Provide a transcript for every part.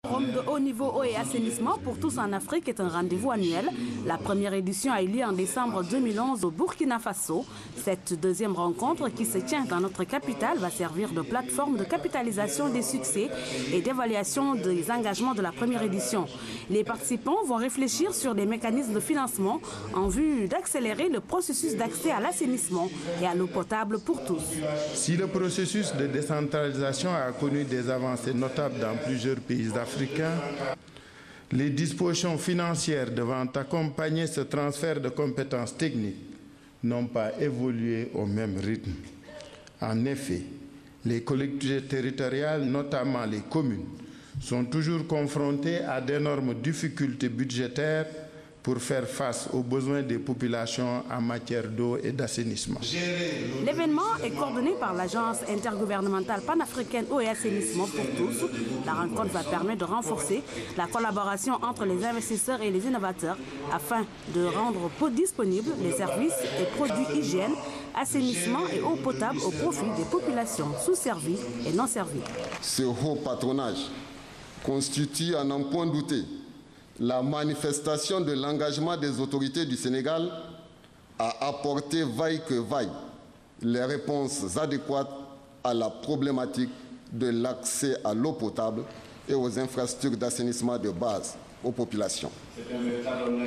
Le forum de haut niveau eau et assainissement pour tous en Afrique est un rendez-vous annuel. La première édition a eu lieu en décembre 2011 au Burkina Faso. Cette deuxième rencontre qui se tient dans notre capitale va servir de plateforme de capitalisation des succès et d'évaluation des engagements de la première édition. Les participants vont réfléchir sur des mécanismes de financement en vue d'accélérer le processus d'accès à l'assainissement et à l'eau potable pour tous. Si le processus de décentralisation a connu des avancées notables dans plusieurs pays africains, les dispositions financières devant accompagner ce transfert de compétences techniques n'ont pas évolué au même rythme. En effet, les collectivités territoriales, notamment les communes, sont toujours confrontées à d'énormes difficultés budgétaires pour faire face aux besoins des populations en matière d'eau et d'assainissement. L'événement est coordonné par l'Agence intergouvernementale panafricaine eau et assainissement pour tous. La rencontre va permettre de renforcer la collaboration entre les investisseurs et les innovateurs afin de rendre disponibles les services et produits hygiène, assainissement et eau potable au profit des populations sous-servies et non servies. Ce haut patronage constitue, à n'en point douter, la manifestation de l'engagement des autorités du Sénégal à apporter vaille que vaille les réponses adéquates à la problématique de l'accès à l'eau potable et aux infrastructures d'assainissement de base aux populations.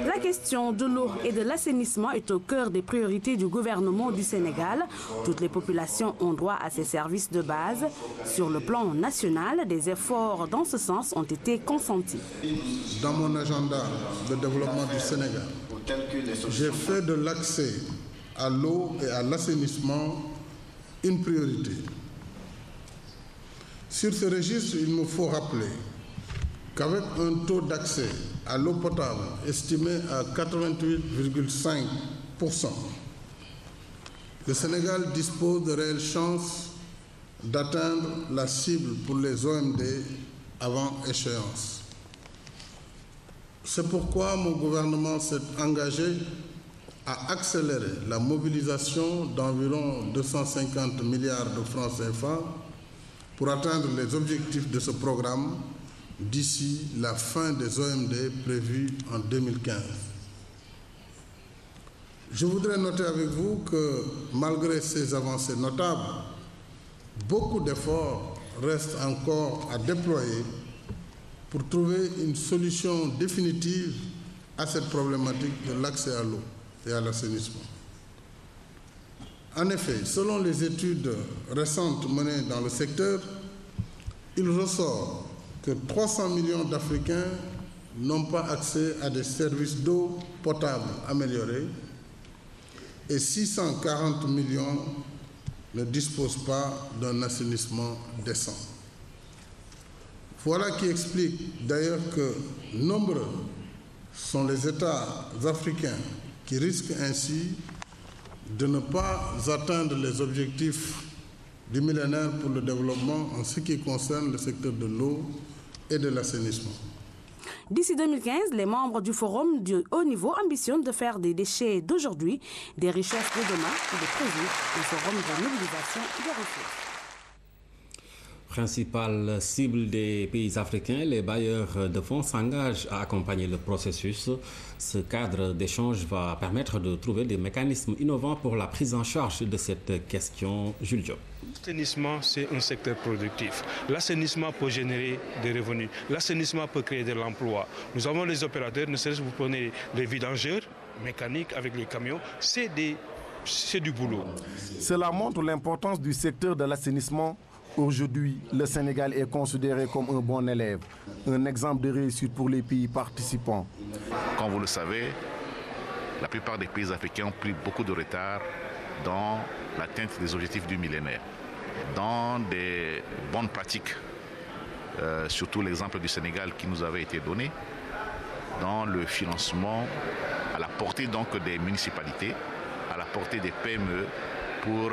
La question de l'eau et de l'assainissement est au cœur des priorités du gouvernement du Sénégal. Toutes les populations ont droit à ces services de base. Sur le plan national, des efforts dans ce sens ont été consentis. Dans mon agenda de développement du Sénégal, j'ai fait de l'accès à l'eau et à l'assainissement une priorité. Sur ce registre, il me faut rappeler qu'avec un taux d'accès à l'eau potable estimé à 88,5%, le Sénégal dispose de réelles chances d'atteindre la cible pour les OMD avant échéance. C'est pourquoi mon gouvernement s'est engagé à accélérer la mobilisation d'environ 250 milliards de francs CFA pour atteindre les objectifs de ce programme d'ici la fin des OMD prévus en 2015. Je voudrais noter avec vous que malgré ces avancées notables, beaucoup d'efforts restent encore à déployer pour trouver une solution définitive à cette problématique de l'accès à l'eau et à l'assainissement. En effet, selon les études récentes menées dans le secteur, il ressort que 300 millions d'Africains n'ont pas accès à des services d'eau potable améliorés et 640 millions ne disposent pas d'un assainissement décent. Voilà qui explique d'ailleurs que nombreux sont les États africains qui risquent ainsi de ne pas atteindre les objectifs du millénaire pour le développement en ce qui concerne le secteur de l'eau et de l'assainissement. D'ici 2015, les membres du forum du haut niveau ambitionnent de faire des déchets d'aujourd'hui des richesses de demain et de prévoir un forum de mobilisation des ressources. Principale cible des pays africains, les bailleurs de fonds s'engagent à accompagner le processus. Ce cadre d'échange va permettre de trouver des mécanismes innovants pour la prise en charge de cette question. Jules Diop. L'assainissement, c'est un secteur productif. L'assainissement peut générer des revenus. L'assainissement peut créer de l'emploi. Nous avons les opérateurs, ne serait-ce que vous prenez les vidangeurs mécaniques avec les camions, c'est du boulot. Cela montre l'importance du secteur de l'assainissement. Aujourd'hui, le Sénégal est considéré comme un bon élève, un exemple de réussite pour les pays participants. Comme vous le savez, la plupart des pays africains ont pris beaucoup de retard dans l'atteinte des objectifs du millénaire. Dans des bonnes pratiques, surtout l'exemple du Sénégal qui nous avait été donné, dans le financement à la portée donc des municipalités, à la portée des PME pour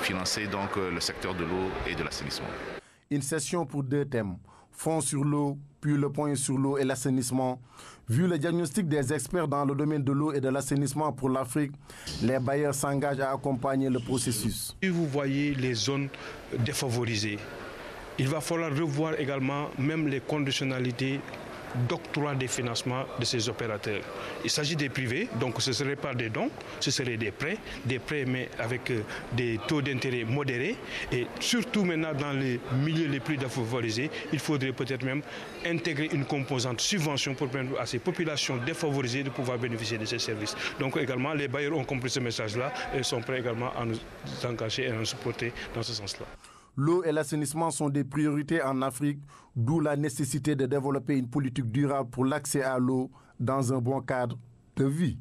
financer donc le secteur de l'eau et de l'assainissement. Une session pour 2 thèmes, fonds sur l'eau, puis le point sur l'eau et l'assainissement. Vu le diagnostic des experts dans le domaine de l'eau et de l'assainissement pour l'Afrique, les bailleurs s'engagent à accompagner le processus. Si vous voyez les zones défavorisées, il va falloir revoir également même les conditionnalités d'octroi des financements de ces opérateurs. Il s'agit des privés, donc ce ne serait pas des dons, ce seraient des prêts mais avec des taux d'intérêt modérés. Et surtout maintenant dans les milieux les plus défavorisés, il faudrait peut-être même intégrer une composante subvention pour permettre à ces populations défavorisées de pouvoir bénéficier de ces services. Donc également, les bailleurs ont compris ce message-là et sont prêts également à nous engager et à nous supporter dans ce sens-là. L'eau et l'assainissement sont des priorités en Afrique, d'où la nécessité de développer une politique durable pour l'accès à l'eau dans un bon cadre de vie.